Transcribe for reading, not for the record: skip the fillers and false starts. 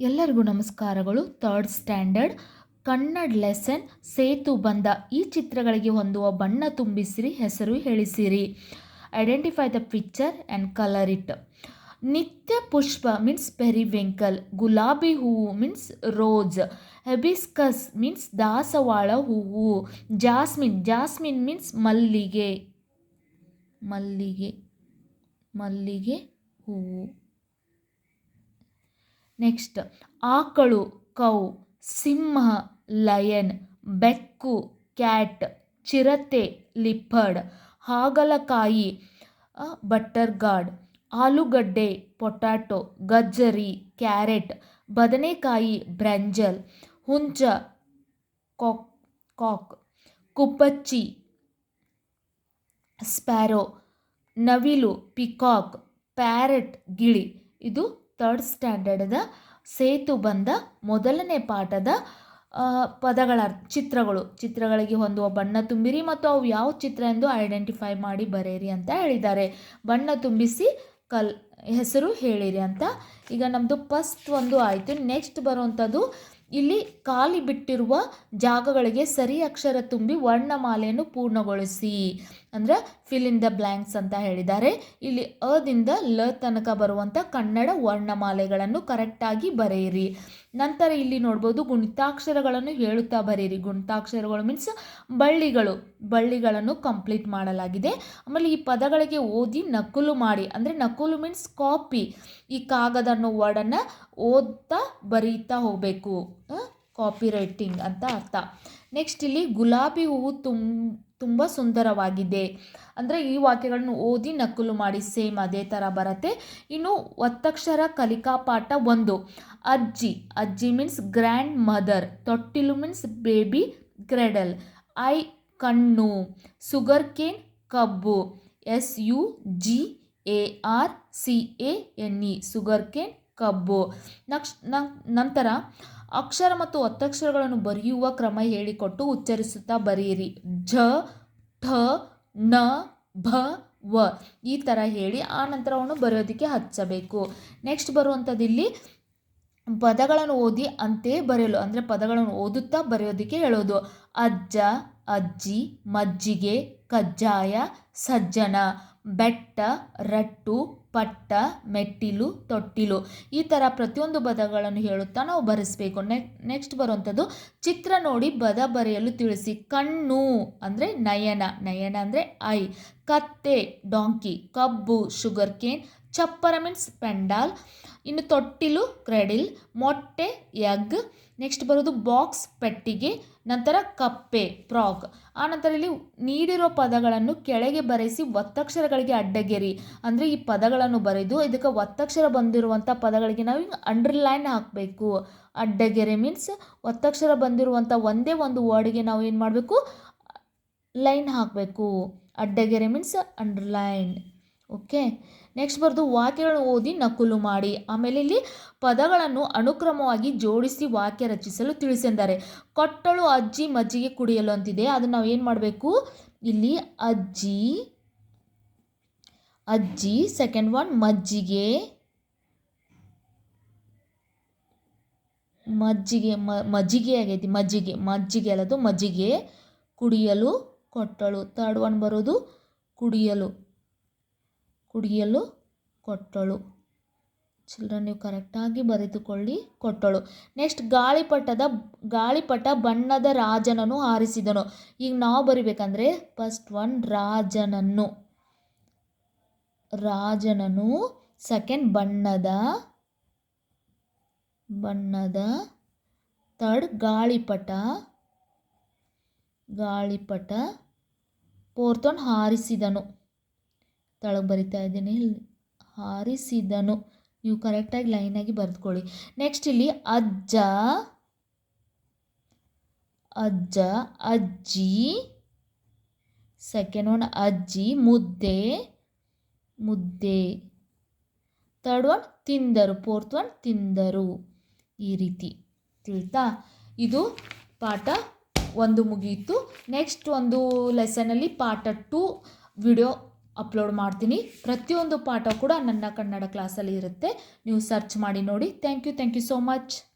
ಎಲ್ಲರಿಗೂ ನಮಸ್ಕಾರಗಳು. Third standard Kannada lesson ಸೇತು ಬಂದ. ಈ ಚಿತ್ರಗಳಿಗೆ ಹೊಂದುವ ಬಣ್ಣ ತುಂಬಿಸಿರಿ, ಹೆಸರು ಹೇಳಿಸಿರಿ. Identify the picture and colour it. ನಿತ್ಯ ಪುಷ್ಪ ಮೀನ್ಸ್ ಪೆರಿವಿಂಕಲ್. ಗುಲಾಬಿ ಹೂವು ಮೀನ್ಸ್ ರೋಸ್. ಹೆಬಿಸ್ಕಸ್ ಮೀನ್ಸ್ ದಾಸವಾಳ ಹೂವು. ಜಾಸ್ಮಿನ್ ಮೀನ್ಸ್ ಮಲ್ಲಿಗೆ ಹೂವು. ನೆಕ್ಸ್ಟ್ ಆಕಳು ಕೌ, ಸಿಂಹ ಲಯನ್, ಬೆಕ್ಕು ಕ್ಯಾಟ್, ಚಿರತೆ ಲಿಪರ್ಡ್, ಹಾಗಲಕಾಯಿ ಬಟರ್ಗಾರ್ಡ್, ಆಲೂಗಡ್ಡೆ ಪೊಟ್ಯಾಟೊ, ಗಜ್ಜರಿ ಕ್ಯಾರೆಟ್, ಬದನೆಕಾಯಿ ಬ್ರಂಜಲ್, ಹುಂಚ ಕಾಕ್, ಕುಪ್ಪಚ್ಚಿ ಸ್ಪ್ಯಾರೋ, ನವಿಲು ಪಿಕಾಕ್, ಪ್ಯಾರೆಟ್ ಗಿಳಿ. ಇದು ಥರ್ಡ್ ಸ್ಟ್ಯಾಂಡರ್ಡ್ದ ಸೇತು ಬಂದ ಮೊದಲನೇ ಪಾಠದ ಪದಗಳ ಚಿತ್ರಗಳಿಗೆ ಹೊಂದುವ ಬಣ್ಣ ತುಂಬಿರಿ ಮತ್ತು ಅವು ಯಾವ ಚಿತ್ರ ಎಂದು ಐಡೆಂಟಿಫೈ ಮಾಡಿ ಬರೆಯಿರಿ ಅಂತ ಹೇಳಿದ್ದಾರೆ. ಬಣ್ಣ ತುಂಬಿಸಿ ಹೆಸರು ಹೇಳಿರಿ ಅಂತ. ಈಗ ನಮ್ಮದು ಫಸ್ಟ್ ಒಂದು ಆಯಿತು. ನೆಕ್ಸ್ಟ್ ಬರುವಂಥದ್ದು ಇಲ್ಲಿ ಖಾಲಿ ಬಿಟ್ಟಿರುವ ಜಾಗಗಳಿಗೆ ಸರಿ ಅಕ್ಷರ ತುಂಬಿ ವರ್ಣಮಾಲೆಯನ್ನು ಪೂರ್ಣಗೊಳಿಸಿ, ಅಂದರೆ ಫಿಲ್ ಇನ್ ದ ಬ್ಲ್ಯಾಂಕ್ಸ್ ಅಂತ ಹೇಳಿದ್ದಾರೆ. ಇಲ್ಲಿ ಅದಿಂದ ಲ ತನಕ ಬರುವಂಥ ಕನ್ನಡ ವರ್ಣಮಾಲೆಗಳನ್ನು ಕರೆಕ್ಟಾಗಿ ಬರೆಯಿರಿ. ನಂತರ ಇಲ್ಲಿ ನೋಡ್ಬೋದು ಗುಣಿತಾಕ್ಷರಗಳನ್ನು ಹೇಳುತ್ತಾ ಬರೆಯಿರಿ. ಗುಣಿತಾಕ್ಷರಗಳು ಮೀನ್ಸ್ ಬಳ್ಳಿಗಳನ್ನು ಕಂಪ್ಲೀಟ್ ಮಾಡಲಾಗಿದೆ. ಆಮೇಲೆ ಈ ಪದಗಳಿಗೆ ಓದಿ ನಕಲು ಮಾಡಿ, ಅಂದರೆ ನಕಲು ಮೀನ್ಸ್ ಕಾಪಿ. ಈ ಕಾಗದ ಅನ್ನೋ ವರ್ಡನ್ನು ಓದ್ತಾ ಬರೀತಾ ಹೋಗಬೇಕು. ಕಾಪಿ ರೈಟಿಂಗ್ ಅಂತ ಅರ್ಥ. ನೆಕ್ಸ್ಟ್ ಇಲ್ಲಿ ಗುಲಾಬಿ ಹೂವು ತುಂಬ ಸುಂದರವಾಗಿದೆ, ಅಂದರೆ ಈ ವಾಕ್ಯಗಳನ್ನು ಓದಿ ನಕಲು ಮಾಡಿ, ಸೇಮ್ ಅದೇ ಥರ ಬರುತ್ತೆ. ಇನ್ನು ಒತ್ತಕ್ಷರ ಕಲಿಕಾ ಪಾಠ 1. ಅಜ್ಜಿ ಮೀನ್ಸ್ ಗ್ರ್ಯಾಂಡ್ ಮದರ್. ತೊಟ್ಟಿಲು ಮೀನ್ಸ್ ಬೇಬಿ ಕ್ರೆಡಲ್. ಕಣ್ಣು. ಸುಗರ್ ಕೇನ್ ಕಬ್ಬು. SUGARCANE ಸುಗರ್ ಕೇನ್ ಕಬ್ಬು. ನಂತರ ಅಕ್ಷರ ಮತ್ತು ಒತ್ತಕ್ಷರಗಳನ್ನು ಬರೆಯುವ ಕ್ರಮ ಹೇಳಿಕೊಟ್ಟು ಉಚ್ಚರಿಸುತ್ತಾ ಬರೆಯಿರಿ. ಝ, ಠ, ನ, ಭ, ವ ಈ ಥರ ಹೇಳಿ ಆ ನಂತರ ಅವನು ಬರೆಯೋದಕ್ಕೆ ಹಚ್ಚಬೇಕು. ನೆಕ್ಸ್ಟ್ ಬರುವಂಥದ್ದು ಇಲ್ಲಿ ಪದಗಳನ್ನು ಓದಿ ಅಂತೆಯೇ ಬರೆಯಲು, ಅಂದರೆ ಪದಗಳನ್ನು ಓದುತ್ತಾ ಬರೆಯೋದಕ್ಕೆ ಹೇಳೋದು. ಅಜ್ಜ, ಅಜ್ಜಿ, ಮಜ್ಜಿಗೆ, ಕಜ್ಜಾಯ, ಸಜ್ಜನ, ಬೆಟ್ಟ, ರಟ್ಟು, ಪಟ್ಟ, ಮೆಟ್ಟಿಲು, ತೊಟ್ಟಿಲು ಈ ಥರ ಪ್ರತಿಯೊಂದು ಪದಗಳನ್ನು ಹೇಳುತ್ತಾ ನಾವು ಬರೆಸಬೇಕು. ನೆಕ್ಸ್ಟ್ ಬರುವಂಥದ್ದು ಚಿತ್ರ ನೋಡಿ ಪದ ಬರೆಯಲು ತಿಳಿಸಿ. ಕಣ್ಣು ಅಂದರೆ ನಯನ ಅಂದರೆ ಐ. ಕತ್ತೆ ಡಾಂಕಿ. ಕಬ್ಬು ಶುಗರ್ ಕೇನ್. ಚಪ್ಪರ ಮೀನ್ಸ್ ಪೆಂಡಾಲ್. ಇನ್ನು ತೊಟ್ಟಿಲು ಕ್ರೆಡಿಲ್. ಮೊಟ್ಟೆ ಎಗ್. ನೆಕ್ಸ್ಟ್ ಬರೋದು ಬಾಕ್ಸ್ ಪೆಟ್ಟಿಗೆ. ನಂತರ ಕಪ್ಪೆ ಫ್ರಾಗ್. ಆನಂತರ ಇಲ್ಲಿ ನೀಡಿರೋ ಪದಗಳನ್ನು ಕೆಳಗೆ ಬರೆಸಿ ಒತ್ತಕ್ಷರಗಳಿಗೆ ಅಡ್ಡಗೆರಿ, ಅಂದರೆ ಈ ಪದಗಳನ್ನು ಬರೆದು ಇದಕ್ಕೆ ಒತ್ತಕ್ಷರ ಬಂದಿರುವಂಥ ಪದಗಳಿಗೆ ನಾವು ಹಿಂಗೆ ಅಂಡರ್ಲೈನ್ ಹಾಕಬೇಕು. ಅಡ್ಡಗೆರೆ ಮೀನ್ಸ್ ಒತ್ತಕ್ಷರ ಬಂದಿರುವಂಥ ಒಂದೇ ಒಂದು ವರ್ಡ್ಗೆ ನಾವು ಏನು ಮಾಡಬೇಕು, ಲೈನ್ ಹಾಕಬೇಕು. ಅಡ್ಡಗೆರೆ ಮೀನ್ಸ್ ಅಂಡರ್ಲೈನ್. ಓಕೆ. ನೆಕ್ಸ್ಟ್ ಬರೆದು ವಾಕ್ಯಗಳನ್ನು ಓದಿ ನಕಲು ಮಾಡಿ. ಆಮೇಲೆ ಇಲ್ಲಿ ಪದಗಳನ್ನು ಅನುಕ್ರಮವಾಗಿ ಜೋಡಿಸಿ ವಾಕ್ಯ ರಚಿಸಲು ತಿಳಿಸಿದ್ದಾರೆ. ಕೊಟ್ಟಳು ಅಜ್ಜಿ ಮಜ್ಜಿಗೆ ಕುಡಿಯಲು ಅಂತಿದೆ. ಅದನ್ನು ನಾವು ಏನು ಮಾಡಬೇಕು, ಇಲ್ಲಿ ಅಜ್ಜಿ ಸೆಕೆಂಡ್ ಒನ್ ಮಜ್ಜಿಗೆ ಆಗೈತಿ. ಮಜ್ಜಿಗೆ ಅಲ್ಲದು ಮಜ್ಜಿಗೆ ಕುಡಿಯಲು ಕೊಟ್ಟಳು. ಥರ್ಡ್ ಒನ್ ಬರೋದು ಕುಡಿಯಲು ಕೊಟ್ಟಳು. ಚಿಲ್ಡ್ರನ್ ನೀವು ಕರೆಕ್ಟಾಗಿ ಬರೆದುಕೊಳ್ಳಿ. ಕೊಟ್ಟಳು. ನೆಕ್ಸ್ಟ್ ಗಾಳಿಪಟ ಬಣ್ಣದ ರಾಜನನ್ನು ಹಾರಿಸಿದನು. ಈಗ ನಾವು ಬರಿಬೇಕಂದ್ರೆ ಫಸ್ಟ್ ಒನ್ ರಾಜನನು. ಸೆಕೆಂಡ್ ಬಣ್ಣದ. ಥರ್ಡ್ ಗಾಳಿಪಟ. ಫೋರ್ತ್ ಒನ್ ಹಾರಿಸಿದನು. ತಳಗೆ ಬರಿತಾ ಇದ್ದೀನಿ, ಹಾರಿಸಿದನು. ನೀವು ಕರೆಕ್ಟಾಗಿ ಲೈನಾಗಿ ಬರೆದುಕೊಳ್ಳಿ. ನೆಕ್ಸ್ಟ್ ಇಲ್ಲಿ ಅಜ್ಜ, ಅಜ್ಜಿ. ಸೆಕೆಂಡ್ ಒನ್ ಅಜ್ಜಿ. ಮುದ್ದೆ. ಥರ್ಡ್ ಒನ್ ತಿಂದರು. ಫೋರ್ತ್ ಒನ್ ತಿಂದರು. ಈ ರೀತಿ ತಿಳಿತಾ? ಇದು ಪಾಠ 1 ಮುಗಿಯಿತು. ನೆಕ್ಸ್ಟ್ ಒಂದು ಲೆಸನಲ್ಲಿ ಪಾರ್ಟ್ 2 ವಿಡಿಯೋ ಅಪ್ಲೋಡ್ ಮಾಡ್ತೀನಿ. ಪ್ರತಿಯೊಂದು ಪಾಠ ಕೂಡ ನನ್ನ ಕನ್ನಡ ಕ್ಲಾಸಲ್ಲಿ ಇರುತ್ತೆ. ನೀವು ಸರ್ಚ್ ಮಾಡಿ ನೋಡಿ. Thank you so much.